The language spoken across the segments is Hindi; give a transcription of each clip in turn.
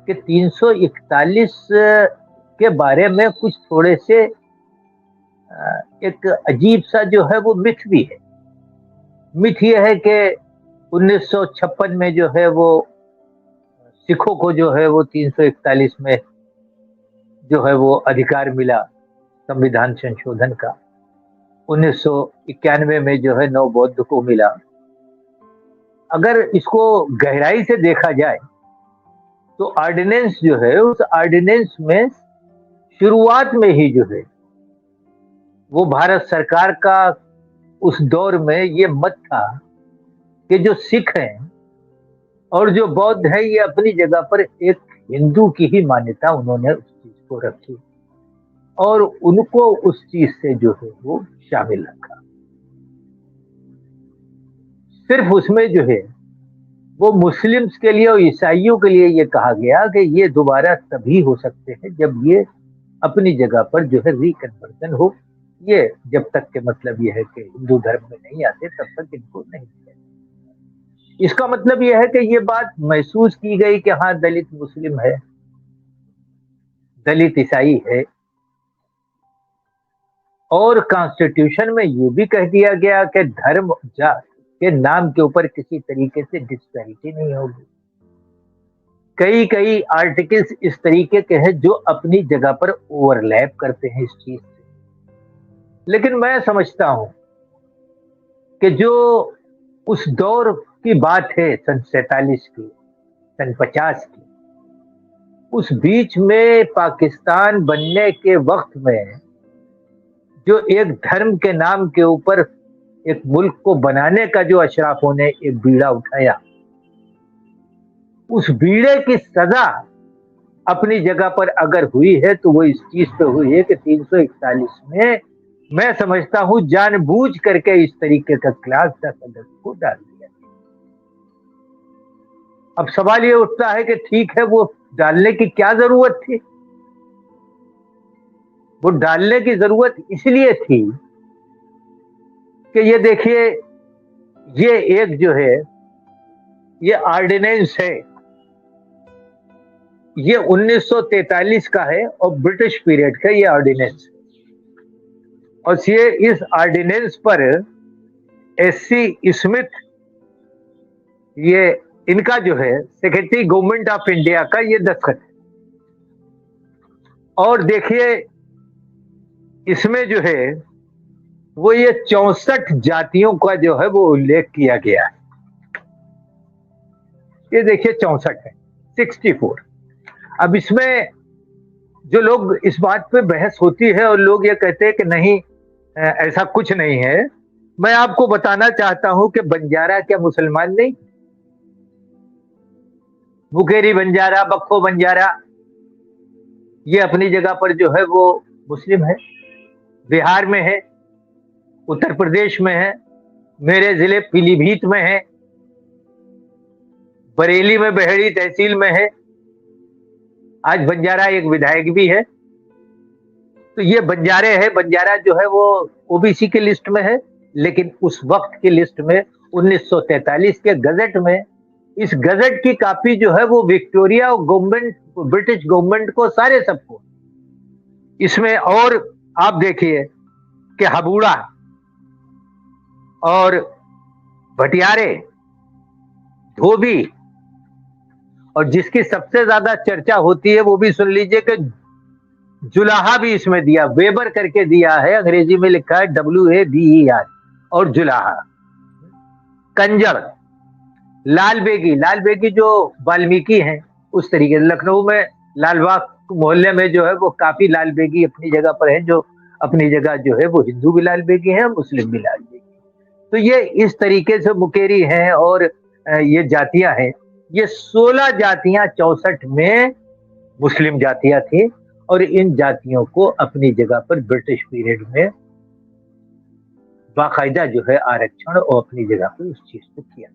कि 341 के बारे में कुछ थोड़े से एक अजीब सा जो है वो मिथ भी है। मिथ ये है कि 1956 में जो है वो सिखों को जो है वो 341 में जो है वो अधिकार मिला संविधान संशोधन का। 1991 में जो है नवबौद्ध को मिला। अगर इसको गहराई से देखा जाए तो ऑर्डिनेंस जो है उस ऑर्डिनेंस में शुरुआत में ही जो है वो भारत सरकार का उस दौर में ये मत था कि जो सिख हैं और जो बौद्ध है ये अपनी जगह पर एक हिंदू की ही मान्यता उन्होंने उस चीज को रखी और उनको उस चीज से जो है वो शामिल रखा। सिर्फ उसमें जो है वो मुस्लिम्स के लिए और ईसाइयों के लिए ये कहा गया कि ये दोबारा तभी हो सकते हैं जब ये अपनी जगह पर जो है रिकन्वर्सन हो। ये जब तक के मतलब ये है कि हिंदू धर्म में नहीं आते तब तक इनको नहीं दिया। इसका मतलब यह है कि ये बात महसूस की गई कि हाँ दलित मुस्लिम है, दलित ईसाई है, और कॉन्स्टिट्यूशन में ये भी कह दिया गया कि धर्म जात के नाम के ऊपर किसी तरीके से डिस्पैरिटी नहीं होगी। कई कई आर्टिकल्स इस तरीके के हैं जो अपनी जगह पर ओवरलैप करते हैं इस चीज से। लेकिन मैं समझता हूं कि जो उस दौर की बात है सन 47 की, सन 50 की, उस बीच में पाकिस्तान बनने के वक्त में जो एक धर्म के नाम के ऊपर एक मुल्क को बनाने का जो अशराफों ने एक बीड़ा उठाया, उस बीड़े की सजा अपनी जगह पर अगर हुई है तो वो इस चीज पे हुई है कि 341 में मैं समझता हूं जानबूझ करके इस तरीके का क्लास का सदस्य को डाल दिया। अब सवाल ये उठता है कि ठीक है वो डालने की क्या जरूरत थी। वो डालने की जरूरत इसलिए थी कि ये देखिए ये एक जो है ये ऑर्डिनेंस है, ये 1943 का है और ब्रिटिश पीरियड का ये ऑर्डिनेंस है। और ये इस ऑर्डिनेंस पर एससी स्मिथ ये इनका जो है सेक्रेटरी गवर्नमेंट ऑफ इंडिया का ये दस्तखत है। और देखिए इसमें जो है वो ये 64 जातियों का जो है वो उल्लेख किया गया है। ये देखिए 64 है, 64। अब इसमें जो लोग इस बात पे बहस होती है और लोग ये कहते हैं कि नहीं ऐसा कुछ नहीं है, मैं आपको बताना चाहता हूं कि बंजारा क्या मुसलमान नहीं? मुकेरी बंजारा, बक्खो बंजारा ये अपनी जगह पर जो है वो मुस्लिम है। बिहार में है, उत्तर प्रदेश में है, मेरे जिले पीलीभीत में है, बरेली में बहेड़ी तहसील में है। आज बंजारा एक विधायक भी है। तो ये बंजारे हैं, बंजारा जो है वो ओबीसी की लिस्ट में है, लेकिन उस वक्त की लिस्ट में 1943 के गजट में, इस गजट की कॉपी जो है वो विक्टोरिया गवर्नमेंट, ब्रिटिश गवर्नमेंट को सारे सबको इसमें। और आप देखिए कि हबूड़ा और भटियारे, धोबी, और जिसकी सबसे ज्यादा चर्चा होती है वो भी सुन लीजिए कि जुलाहा भी इसमें दिया, वेबर करके दिया है, अंग्रेजी में लिखा है WABER, और जुलाहा। कंजर, लाल बेगी, लाल बेगी जो वाल्मीकि हैं उस तरीके से। लखनऊ में लालबाग मोहल्ले में जो है वो काफी लाल बेगी अपनी जगह पर है, जो अपनी जगह जो है वो हिंदू भी लाल बेगी है, मुस्लिम भी लाल बेगी। तो ये इस तरीके से मुकेरी हैं और ये जातियां हैं। ये 16 जातियां 64 में मुस्लिम जातियां थी और इन जातियों को अपनी जगह पर ब्रिटिश पीरियड में बाकायदा जो है आरक्षण और अपनी जगह पर उस चीज को किया।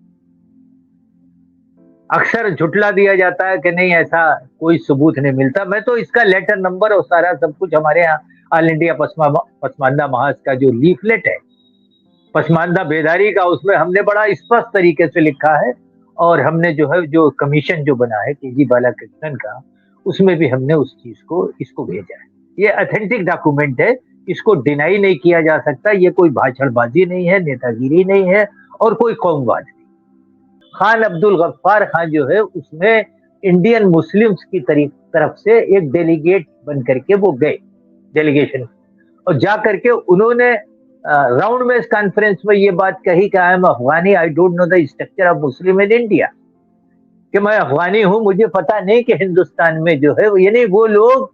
अक्सर झुटला दिया जाता है कि नहीं ऐसा कोई सबूत नहीं मिलता। मैं तो इसका लेटर नंबर और सारा सब कुछ हमारे यहाँ ऑल इंडिया पसमानदा महाज का जो लीफलेट है पसमानदा बेदारी का, उसमें हमने बड़ा स्पष्ट तरीके से लिखा है और हमने जो है जो कमीशन जो बना है केजी बालाकृष्णन का, उसमें भी हमने उस चीज़ को इसको भेजा है। ये ऑथेंटिक डॉक्यूमेंट है, इसको डिनाई नहीं किया जा सकता, ये कोई भाषणबाज़ी नहीं है, नेतागिरी नहीं है और कोई कौमवाद नहीं। खान अब्दुल गफ्फार खान जो है उसमें इंडियन मुस्लिम्स की तरफ से एक डेलीगेट बन करके वो गए डेलीगेशन, और जा करके उन्होंने राउंड मेज कॉन्फ्रेंस में ये बात कही कि I am Afghani, I don't know the structure of Muslim in India, कि मैं अफगानी हूं, मुझे पता नहीं कि हिंदुस्तान में जो है यानी वो लोग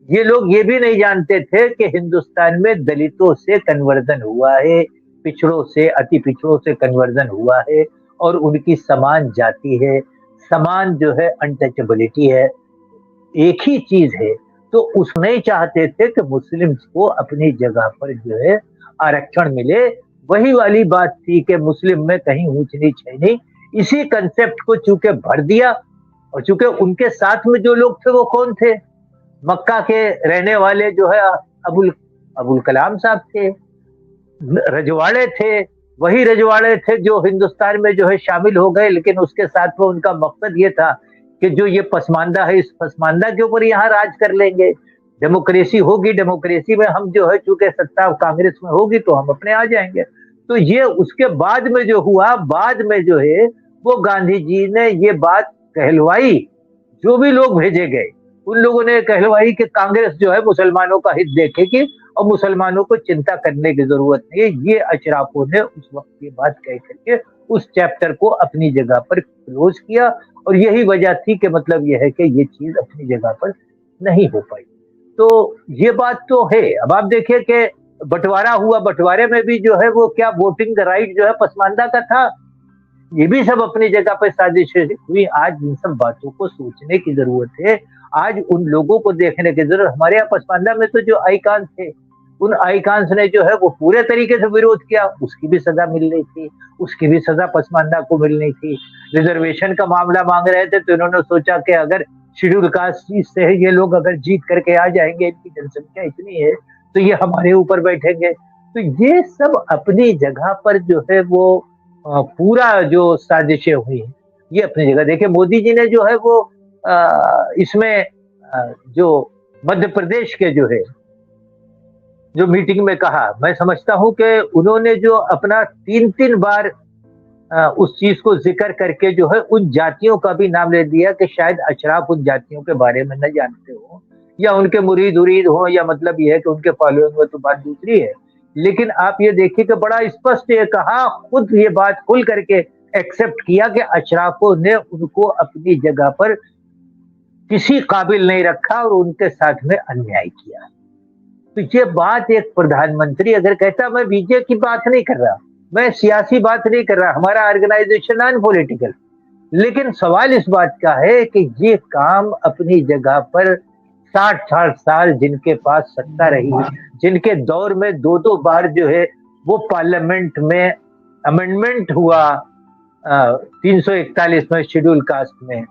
ये भी नहीं जानते थे कि हिंदुस्तान में दलितों से कन्वर्जन हुआ है, पिछड़ों से, अति पिछड़ों से कन्वर्जन हुआ है और उनकी समान जाति है, समान जो है अनटचेबिलिटी है, एक ही चीज है। तो उस नहीं चाहते थे कि मुस्लिम्स को अपनी जगह पर जो है आरक्षण मिले। वही वाली बात थी कि मुस्लिम में कहीं ऊंच नीच है नहीं, इसी कंसेप्ट को चूंकि भर दिया, और चूंकि उनके साथ में जो लोग थे वो कौन थे, मक्का के रहने वाले जो है अबुल कलाम साहब थे, रजवाड़े थे, वही रजवाड़े थे जो हिंदुस्तान में जो है शामिल हो गए, लेकिन उसके साथ में उनका मकसद ये था कि जो ये पसमानदा है, इस पसमानदा के ऊपर यहाँ राज कर लेंगे, डेमोक्रेसी होगी, डेमोक्रेसी में हम जो है चूंकि सत्ता कांग्रेस में होगी तो हम अपने आ जाएंगे। तो ये उसके बाद में जो हुआ, बाद में जो है वो गांधी जी ने ये बात कहलवाई, जो भी लोग भेजे गए उन लोगों ने कहलवाई कि कांग्रेस जो है मुसलमानों का हित देखेगी और मुसलमानों को चिंता करने की जरूरत नहीं है। ये अशराफों ने उस वक्त ये बात कह करके उस चैप्टर को अपनी जगह पर क्लोज किया, और यही वजह थी कि मतलब यह है कि ये चीज अपनी जगह पर नहीं हो पाई। तो ये बात तो है। अब आप देखिए कि बंटवारा हुआ, बंटवारे में भी जो है वो क्या वोटिंग राइट जो है पसमानदा का था, ये भी सब अपनी जगह पर साजिशें हुई। आज इन सब बातों को सोचने की जरूरत है, आज उन लोगों को देखने की जरूरत। हमारे यहाँ पसमानदा में तो जो आइकॉन्स थे, उन आइकॉन्स ने जो है वो पूरे तरीके से विरोध किया, उसकी भी सजा मिलनी थी, उसकी भी सजा पसमानदा को मिलनी थी। रिजर्वेशन का मामला मांग रहे थे तो इन्होंने सोचा कि अगर शेड्यूल कास्ट से ये लोग अगर जीत करके आ जाएंगे, इनकी जनसंख्या इतनी है तो ये हमारे ऊपर बैठेंगे। तो ये सब अपनी जगह पर जो है वो पूरा जो साजिशें हुई ये अपनी जगह। देखिए मोदी जी ने जो है वो इसमें जो मध्य प्रदेश के जो है जो मीटिंग में कहा, मैं समझता हूं कि उन्होंने जो अपना 3-3 बार उस चीज को जिक्र करके जो है उन जातियों का भी नाम ले दिया कि शायद अशराफ उन जातियों के बारे में न जानते हो या उनके मुरीद उरीद हो, या मतलब ये है कि उनके फॉलोइंग हो, तो बात दूसरी है। लेकिन आप ये देखिए कि बड़ा स्पष्ट ये कहा, खुद ये बात खुल करके एक्सेप्ट किया कि अशराफों ने उनको अपनी जगह पर किसी काबिल नहीं रखा और उनके साथ में अन्याय किया। तो ये बात एक प्रधानमंत्री अगर कहता, मैं बीजेपी की बात नहीं कर रहा, मैं सियासी बात नहीं कर रहा, हमारा ऑर्गेनाइजेशन नॉन पॉलिटिकल, लेकिन सवाल इस बात का है कि ये काम अपनी जगह पर 60-60 साल जिनके पास सत्ता रही, जिनके दौर में 2-2 बार जो है वो पार्लियामेंट में अमेंडमेंट हुआ 341 में शेड्यूल कास्ट में,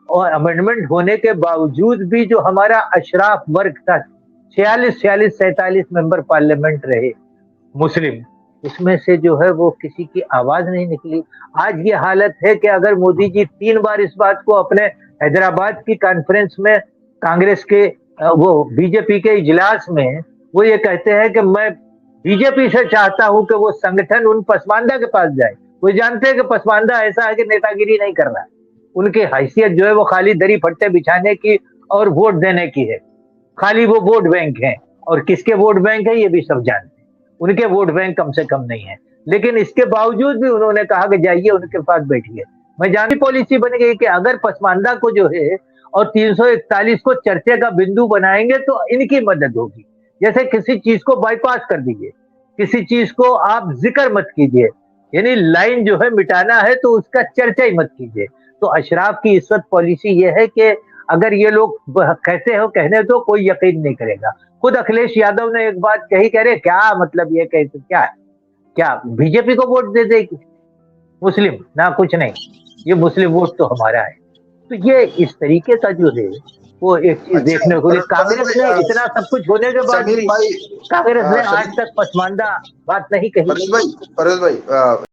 और अमेंडमेंट होने के बावजूद भी जो हमारा अशराफ वर्ग था, 46-47 मेंबर पार्लियामेंट रहे मुस्लिम, उसमें से जो है वो किसी की आवाज नहीं निकली। आज ये हालत है कि अगर मोदी जी 3 बार इस बात को अपने हैदराबाद की कॉन्फ्रेंस में कांग्रेस के वो बीजेपी के इजलास में वो ये कहते हैं कि मैं बीजेपी से चाहता हूं कि वो संगठन उन पसमानदा के पास जाए। वो जानते हैं कि पसमानदा ऐसा है कि नेतागिरी नहीं कर रहा है, उनकी हैसियत जो है वो खाली दरी फट्टे बिछाने की और वोट देने की है, खाली वो वोट बैंक है, और किसके वोट बैंक है ये भी सब जानते हैं, उनके वोट बैंक कम से कम नहीं है। लेकिन इसके बावजूद भी उन्होंने कहा कि जाइए उनके पास बैठिए। मैं जानती पॉलिसी बन गई कि अगर पसमानदा को जो है और 341 को चर्चा का बिंदु बनाएंगे तो इनकी मदद होगी। जैसे किसी चीज को बाईपास कर दीजिए, किसी चीज को आप जिक्र मत कीजिए, यानी लाइन जो है मिटाना है तो उसका चर्चा ही मत कीजिए। तो अशराफ की इस वक्त पॉलिसी ये है कि अगर ये लोग कहते हो कहने तो कोई यकीन नहीं करेगा। खुद अखिलेश यादव ने एक बात कही, कह रहे क्या मतलब ये कहते क्या बीजेपी को वोट दे देगी मुस्लिम ना, कुछ नहीं, ये मुस्लिम वोट तो हमारा है। तो ये इस तरीके का जो है वो एक चीज देखने को, कांग्रेस ने इतना सब कुछ होने के बाद भी कांग्रेस ने आज तक पसमानदा बात नहीं कही। परेश भाई